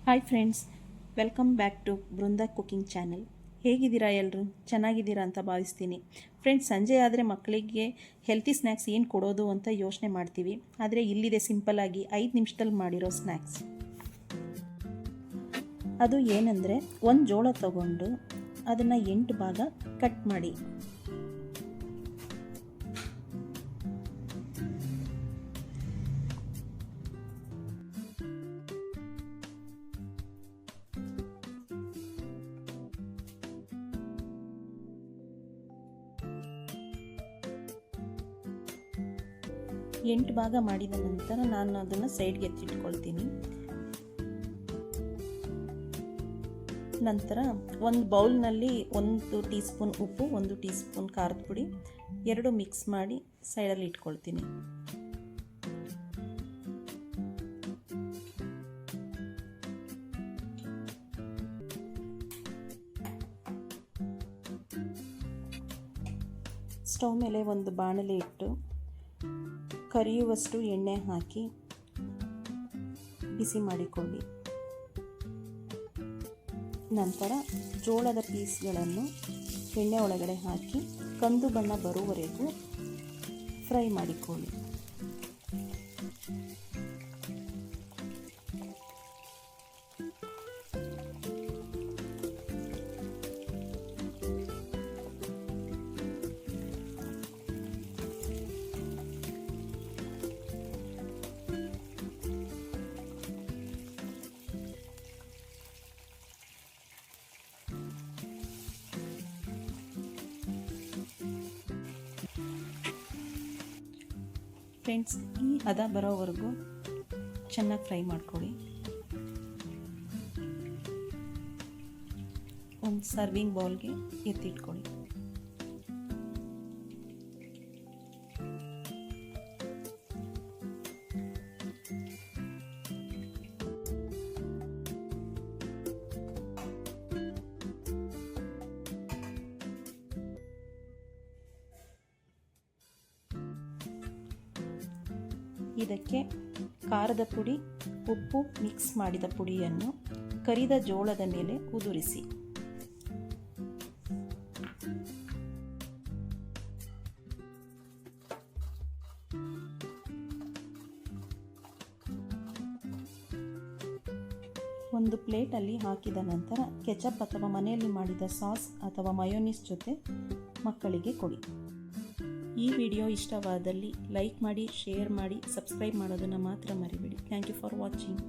Hi friends, welcome back to Brinda cooking channel. ಹೇಗಿದ್ದೀರಾ ಎಲ್ಲರೂ? ಚೆನ್ನಾಗಿದ್ದೀರಾ ಅಂತ ಭಾವಿಸ್ತೀನಿ. ಫ್ರೆಂಡ್ಸ್, ಸಂಜೆ ಆದರೆ ಮಕ್ಕಳಿಗೆ ಹೆಲ್ತಿ ಸ್ನ್ಯಾಕ್ಸ್ ಏನು ಕೊಡೋದು ಅಂತ ಯೋಚನೆ ಮಾಡ್ತೀವಿ. ಆದರೆ ಇಲ್ಲಿದೆ ಸಿಂಪಲ್ಲಾಗಿ 5 ನಿಮಿಷದಲ್ಲಿ ಮಾಡಿರೋ ಸ್ನ್ಯಾಕ್ಸ್. ಅದು ಏನಂದರೆ, ಒಂದು ಜೋಳ ತಗೊಂಡು ಅದನ್ನು 8 ಭಾಗ ಕಟ್ ಮಾಡಿ, ಎಂಟು ಭಾಗ ಮಾಡಿದ ನಂತರ ನಾನು ಅದನ್ನು ಸೈಡ್ಗೆ ಎತ್ತಿಟ್ಕೊಳ್ತೀನಿ. ನಂತರ ಒಂದು ಬೌಲ್ನಲ್ಲಿ 1 ಟೀ ಸ್ಪೂನ್ ಉಪ್ಪು, 1 ಟೀ ಸ್ಪೂನ್ ಖಾರದ ಪುಡಿ, 2 ಮಿಕ್ಸ್ ಮಾಡಿ ಸೈಡಲ್ಲಿ ಇಟ್ಕೊಳ್ತೀನಿ. ಸ್ಟವ್ ಮೇಲೆ ಒಂದು ಬಾಣಲೆ ಇಟ್ಟು ಕರಿಯುವಷ್ಟು ಎಣ್ಣೆ ಹಾಕಿ ಬಿಸಿ ಮಾಡಿಕೊಳ್ಳಿ. ನಂತರ ಜೋಳದ ಪೀಸ್ಗಳನ್ನು ಎಣ್ಣೆ ಒಳಗಡೆ ಹಾಕಿ ಕಂದು ಬಣ್ಣ ಬರುವವರೆಗೂ ಫ್ರೈ ಮಾಡಿಕೊಳ್ಳಿ. ಫ್ರೆಂಡ್ಸ್, ಈ ಹದ ಬರೋವರೆಗೂ ಚೆನ್ನಾಗಿ ಫ್ರೈ ಮಾಡ್ಕೊಳ್ಳಿ. ಒಂದು ಸರ್ವಿಂಗ್ ಬೌಲ್ಗೆ ಎತ್ತಿಟ್ಕೊಳ್ಳಿ. ಇದಕ್ಕೆ ಖಾರದ ಪುಡಿ, ಉಪ್ಪು ಮಿಕ್ಸ್ ಮಾಡಿದ ಪುಡಿಯನ್ನು ಕರಿದ ಜೋಳದ ಮೇಲೆ ಉದುರಿಸಿ. ಒಂದು ಪ್ಲೇಟಲ್ಲಿ ಹಾಕಿದ ನಂತರ ಕೆಚಪ್ ಅಥವಾ ಮನೆಯಲ್ಲಿ ಮಾಡಿದ ಸಾಸ್ ಅಥವಾ ಮಯೋನೀಸ್ ಜೊತೆ ಮಕ್ಕಳಿಗೆ ಕೊಡಿ. ಈ ವಿಡಿಯೋ ಇಷ್ಟವಾದಲ್ಲಿ ಲೈಕ್ ಮಾಡಿ, ಶೇರ್ ಮಾಡಿ, ಸಬ್ಸ್ಕ್ರೈಬ್ ಮಾಡೋದನ್ನು ಮಾತ್ರ ಮರಿಬೇಡಿ. Thank you for watching.